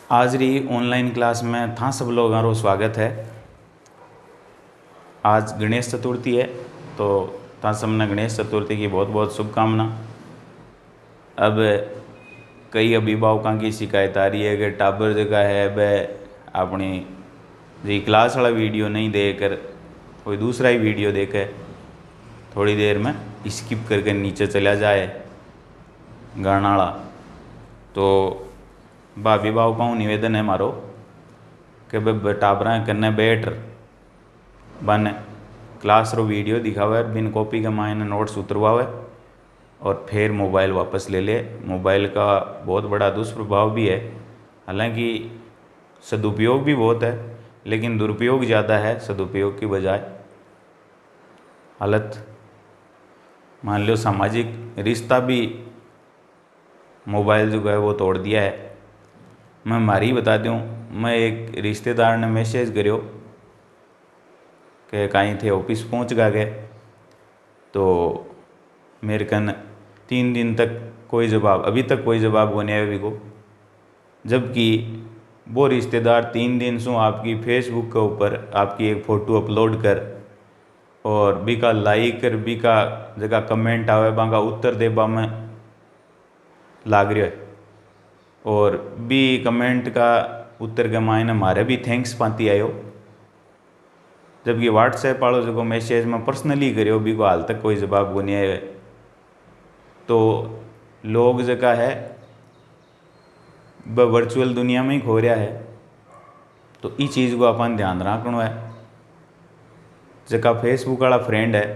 आज री online class में था सब लोगों का स्वागत है। आज गणेश चतुर्थी है तो था सबने गणेश चतुर्थी की बहुत बहुत शुभकामना। अब कई अभिभावकों की शिकायत आ रही है कि टाबर जगह है वह अपनी जी क्लास वाला वीडियो नहीं देकर कोई दूसरा ही वीडियो देखे थोड़ी देर में स्किप करके नीचे चला जाए गाना वाला। तो अभिभावकों को निवेदन है मारो कि भाई टाबरा कन्ने बैठ बन क्लास रो वीडियो दिखावे बिन कॉपी के मायने नोट्स उतरवावे और फिर मोबाइल वापस ले ले। मोबाइल का बहुत बड़ा दुष्प्रभाव भी है, हालांकि सदुपयोग भी बहुत है लेकिन दुरुपयोग ज़्यादा है सदुपयोग की बजाय। हालत मान लो सामाजिक रिश्ता भी मोबाइल जो है वो तोड़ दिया है। मैं मारी बता दूँ, मैं एक रिश्तेदार ने मैसेज करो कि कहीं थे ऑफिस पहुँच गए तो मेरे कन 3 दिन तक कोई जवाब, अभी तक कोई जवाब होने आया भी को, जबकि वो रिश्तेदार 3 दिन से आपकी फेसबुक के ऊपर आपकी एक फ़ोटो अपलोड कर और बीका लाइक कर बीका जगह कमेंट आवे बांगा उत्तर देबा में लाग रहा है और भी कमेंट का उत्तर के मायने मारे भी थैंक्स पाती आयो, जबकि व्हाट्सएप वालों जो मैसेज में पर्सनली करो भी को हाल तक कोई जवाब को नहीं आए। तो लोग जगह है वह वर्चुअल दुनिया में ही खो रहा है। तो इस चीज़ को अपन ध्यान रखना है। जगह फेसबुक वाला फ्रेंड है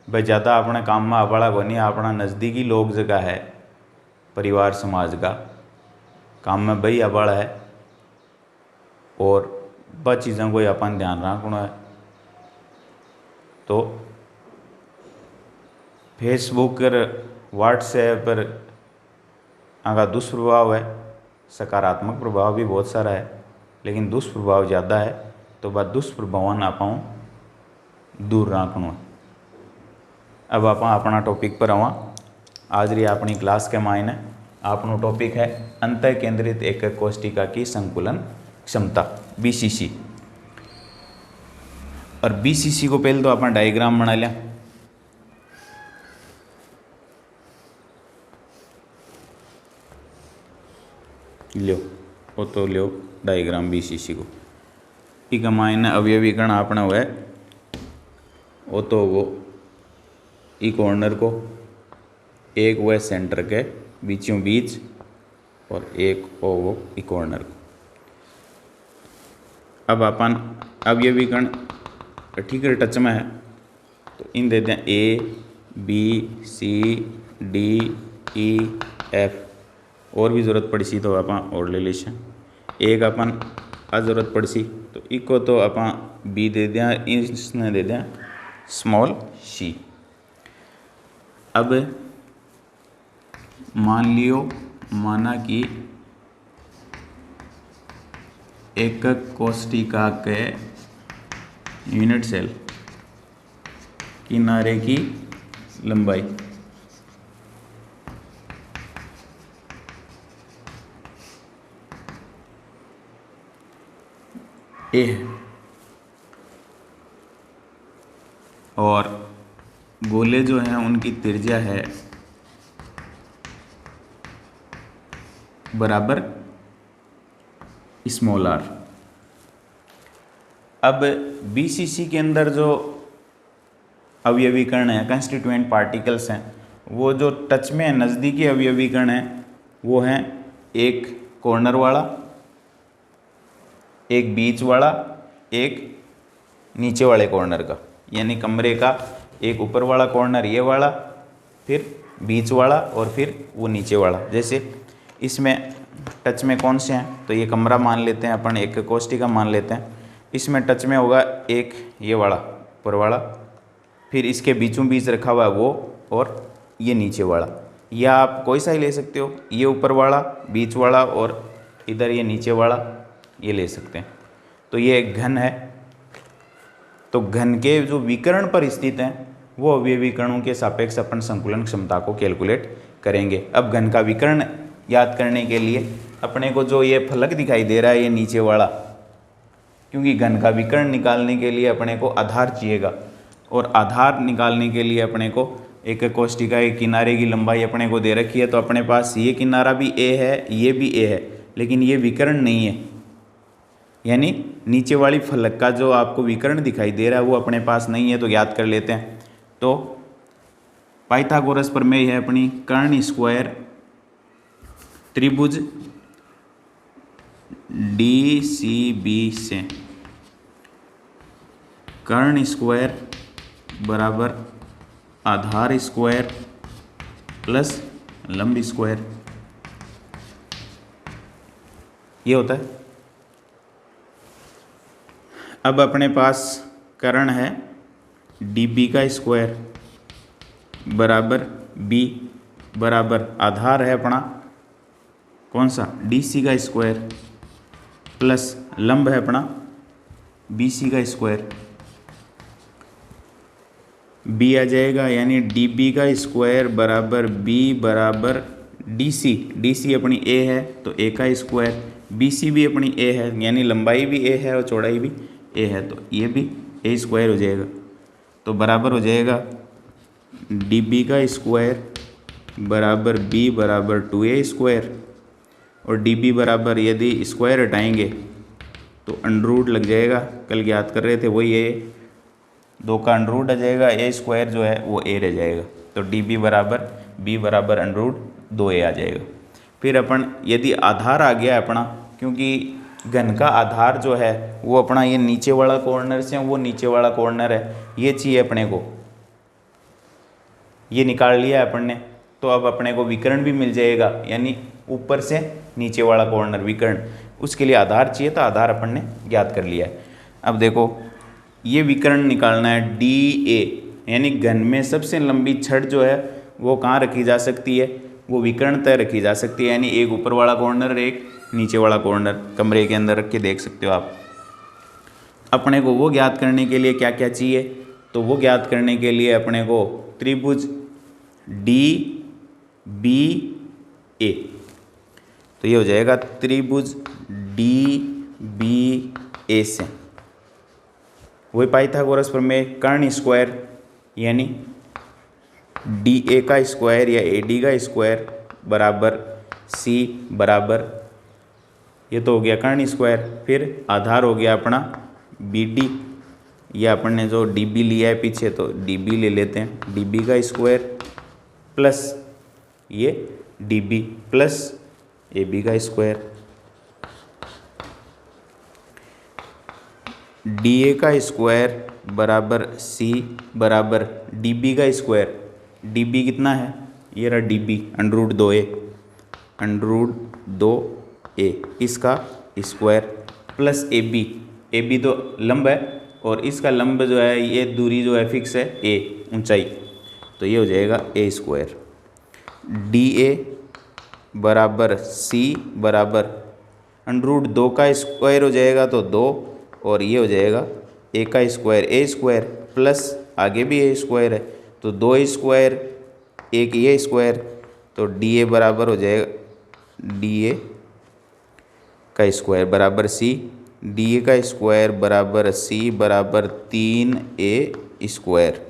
वह ज़्यादा अपने काम में आवाड़ा को नहीं, अपना नज़दीकी लोग जगह है परिवार समाज का काम में वही आवाड़ा है और वह चीज़ों को अपन ध्यान रखना है। तो फेसबुक पर व्हाट्सएप पर आगा दुष्प्रभाव है, सकारात्मक प्रभाव भी बहुत सारा है लेकिन दुष्प्रभाव ज़्यादा है। तो वह दुष्प्रभाव ना पाऊँ दूर रखना है। अब आप अपना टॉपिक पर आवा। आज री अपनी क्लास के मायने आपनो टॉपिक है अंतः केंद्रित एकक कोष्टिका की संकुलन क्षमता बीसीसी। और बीसीसी को पहले तो अपना डायग्राम बना लिया। लो वो तो लो डायग्राम बीसीसी को इक मायने अवयवीकरण अपना हुआ है वो तो वो ई कॉर्नर को एक वह सेंटर के बीचों बीच और एक वो ई कॉर्नर को। अब अपन अवयवीकरण ठीक है टच में है तो इन दे दें A B C D E F. और भी ज़रूरत पड़ी सी तो अपन और ले लीजिए। एक अपन ज़रूरत पड़ी सी तो इको तो अपन बी दे दें, इसने दे दें स्मॉल सी। अब मान लियो माना कि एकक कोष्टिका के यूनिट सेल किनारे की लंबाई ए है और गोले जो हैं उनकी त्रिज्या है बराबर स्मॉल आर। अब बीसीसी के अंदर जो अवयवीकरण है कंस्टिट्यूएंट पार्टिकल्स हैं वो जो टच में नज़दीकी अवयवीकरण है वो हैं एक कॉर्नर वाला, एक बीच वाला, एक नीचे वाले कॉर्नर का, यानी कमरे का एक ऊपर वाला कॉर्नर ये वाला, फिर बीच वाला और फिर वो नीचे वाला। जैसे इसमें टच में कौन से हैं तो ये कमरा मान लेते हैं अपन, एक कोष्टिका मान लेते हैं। इसमें टच में होगा एक ये वाला ऊपर वाला, फिर इसके बीचों बीच रखा हुआ है वो और ये नीचे वाला। या आप कोई सा ही ले सकते हो, ये ऊपर वाला, बीच वाला और इधर ये नीचे वाला ये ले सकते हैं। तो ये एक घन है। तो घन के जो विकर्ण पर स्थित हैं वो अवयवीकरणों के सापेक्ष अपन संकुलन क्षमता को कैलकुलेट करेंगे। अब घन का विकर्ण याद करने के लिए अपने को जो ये फलक दिखाई दे रहा है ये नीचे वाला, क्योंकि घन का विकर्ण निकालने के लिए अपने को आधार चाहिएगा, और आधार निकालने के लिए अपने को एक कोष्ठिका के किनारे की लंबाई अपने को दे रखी है। तो अपने पास ये किनारा भी ए है, ये भी ए है, लेकिन ये विकर्ण नहीं है, यानी नीचे वाली फलक का जो आपको विकर्ण दिखाई दे रहा है वो अपने पास नहीं है। तो याद कर लेते हैं। तो पाइथागोरस प्रमेय है अपनी कर्ण स्क्वायर त्रिभुज DCB से कर्ण स्क्वायर बराबर आधार स्क्वायर प्लस लंब स्क्वायर, ये होता है। अब अपने पास कर्ण है DB का स्क्वायर बराबर B बराबर आधार है अपना कौन सा DC का स्क्वायर प्लस लंब है अपना BC का स्क्वायर। B आ जाएगा, यानी DB का स्क्वायर बराबर B बराबर DC अपनी A है तो A का स्क्वायर, BC भी अपनी A है यानी लंबाई भी A है और चौड़ाई भी A है, तो ये भी A स्क्वायर हो जाएगा। तो बराबर हो जाएगा DB का स्क्वायर बराबर B बराबर 2A स्क्वायर, और DB बराबर यदि स्क्वायर हटाएंगे तो अंडरूट लग जाएगा, कल याद कर रहे थे वही A, 2 का अंडरूट आ जाएगा, A स्क्वायर जो है वो A रह जाएगा। तो DB बराबर B बराबर अंडरूट 2A आ जाएगा। फिर अपन यदि आधार आ गया अपना, क्योंकि घन का आधार जो है वो अपना ये नीचे वाला कॉर्नर से वो नीचे वाला कॉर्नर है, ये चाहिए अपने को, ये निकाल लिया है अपन ने। तो अब अपने को विकर्ण भी मिल जाएगा, यानी ऊपर से नीचे वाला कॉर्नर विकर्ण, उसके लिए आधार चाहिए था, आधार अपन ने ज्ञात कर लिया है। अब देखो ये विकर्ण निकालना है DA, यानी घन में सबसे लंबी छड़ जो है वो कहाँ रखी जा सकती है, वो विकर्ण तय रखी जा सकती है, यानी एक ऊपर वाला कॉर्नर एक नीचे वाला कॉर्नर कमरे के अंदर रख के देख सकते हो आप। अपने को वो ज्ञात करने के लिए क्या क्या चाहिए, तो वो ज्ञात करने के लिए अपने को त्रिभुज DBA, तो ये हो जाएगा त्रिभुज DBA से वही पाइथागोरस प्रमेय कर्ण स्क्वायर, यानी DA का स्क्वायर या AD का स्क्वायर बराबर C बराबर, ये तो हो गया कर्ण स्क्वायर। फिर आधार हो गया अपना BD, या अपन ने जो DB लिया है पीछे तो DB ले लेते हैं, DB का स्क्वायर प्लस ये DB प्लस AB का स्क्वायर, DA का स्क्वायर बराबर C बराबर DB का स्क्वायर, DB कितना है ये रहा DB अंडरूट 2A इसका स्क्वायर प्लस AB तो लंब है और इसका लंब जो है ये दूरी जो है फिक्स है A ऊंचाई, तो ये हो जाएगा A स्क्वायर। DA बराबर C बराबर अंडरूट 2 का स्क्वायर हो जाएगा तो 2, और ये हो जाएगा A का स्क्वायर A स्क्वायर प्लस आगे भी A स्क्वायर है तो 2 स्क्वायर एक ये स्क्वायर, तो DA बराबर हो जाएगा DA का स्क्वायर बराबर C, DA का स्क्वायर बराबर C बराबर 3A स्क्वायर,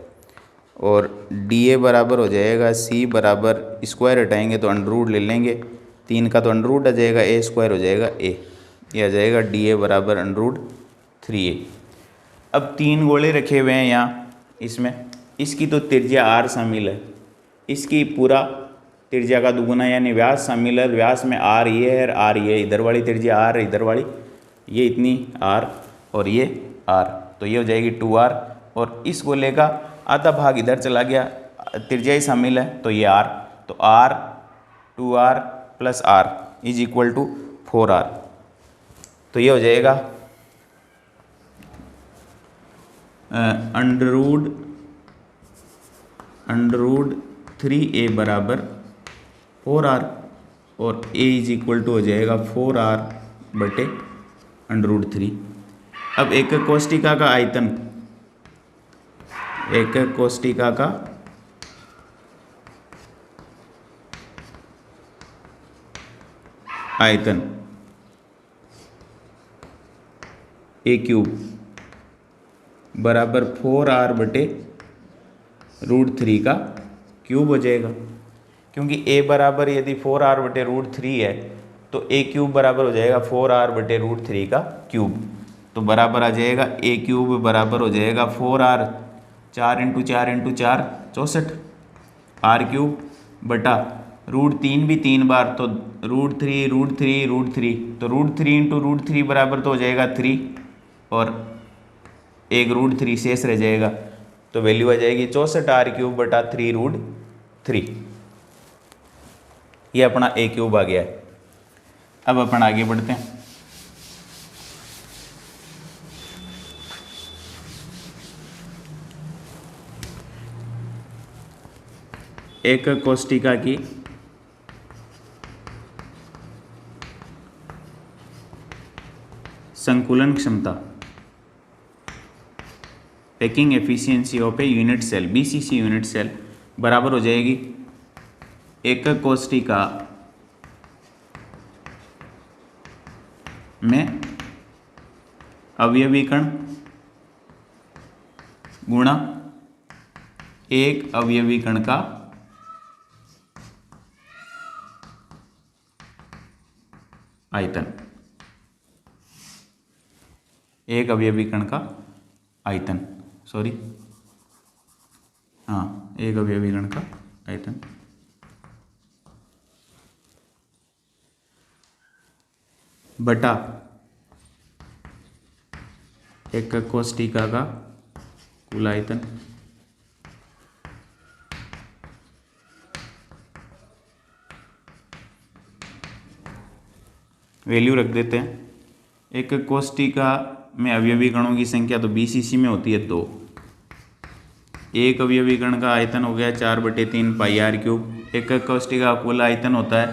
और DA बराबर हो जाएगा C बराबर स्क्वायर हटाएंगे तो अंडरूट ले लेंगे, 3 का तो अंडरूट आ जाएगा, A स्क्वायर हो जाएगा A, ये आ जाएगा DA बराबर अंडरूट 3A। अब 3 गोले रखे हुए हैं यहाँ इसमें, इसकी तो त्रिज्या R शामिल है, इसकी पूरा त्रिज्या का दुगुना यानी व्यास शामिल है, व्यास में R ये है, R ये, इधर वाली त्रिज्या R है, इधर वाली ये इतनी R और ये R, तो ये हो जाएगी 2R, और इस गोले का आधा भाग इधर चला गया, त्रिज्या ही शामिल है तो ये R, तो R 2R plus R is equal to 4R, तो ये हो जाएगा अंडरूट 3A बराबर 4R, और A इज इक्वल टू हो जाएगा 4R बटे अंडरूट 3। अब एक कोष्ठिका का आयतन, एक कोष्ठिका का आयतन ए क्यूब बराबर 4r बटे √3 का क्यूब हो जाएगा, क्योंकि a बराबर यदि 4r बटे √3 है तो a क्यूब बराबर हो जाएगा 4r बटे √3 का क्यूब। तो बराबर आ जाएगा a क्यूब बराबर हो जाएगा 4r, 4 × 4 × 4 64 r क्यूब बटा √3 भी 3 बार तो √3 √3 √3 तो √3 × √3 बराबर तो हो जाएगा 3 और एक √3 शेष रह जाएगा, तो वैल्यू आ जाएगी 64 r क्यूब बटा 3√3। ये अपना a क्यूब आ गया है। अब अपन आगे बढ़ते हैं। एक कोष्टिका की संकुलन क्षमता, packing efficiency of a unit cell, BCC unit cell बराबर हो जाएगी एक कोष्टिका में अवयवी कण गुणा एक अवयवी कण का आयतन, एक अवयवी कण का आयतन, एक अवयवी कण का आयतन बटा एक कोष्टिका का कुल आयतन वैल्यू रख देते हैं। एक कोष्टिका में अवयवी कणों की संख्या तो बीसीसी में होती है 2, एक अवयवी कण का आयतन हो गया 4/3 पाई r क्यूब। एक कोष्टिका का कुल आयतन होता है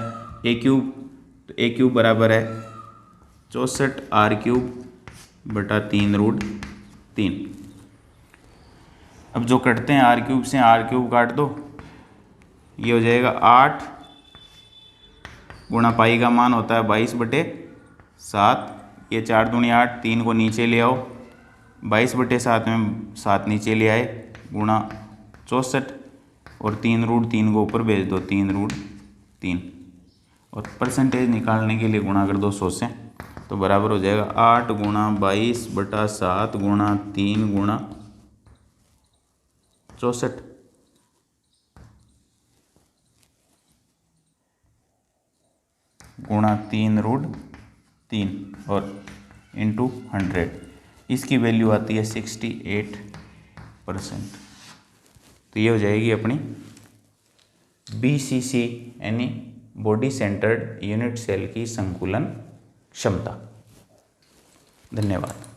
a क्यूब, तो a क्यूब बराबर है 64 r क्यूब बटा 3√3। अब जो कटते हैं r क्यूब से r क्यूब काट दो, ये हो जाएगा 8 गुणा पाई का मान होता है 22/7, ये 4 दूनी 8, 3 को नीचे ले आओ, 22/7 में 7 नीचे ले आए गुणा 64 और 3√3 को ऊपर भेज दो 3√3 और परसेंटेज निकालने के लिए गुणा कर दो 100 से, तो बराबर हो जाएगा 8 गुणा 22/7 गुणा 3 गुणा 64 गुणा 3√3 और इंटू 100। इसकी वैल्यू आती है 68%। तो ये हो जाएगी अपनी BCC यानी बॉडी सेंटर्ड यूनिट सेल की संकुलन क्षमता। धन्यवाद।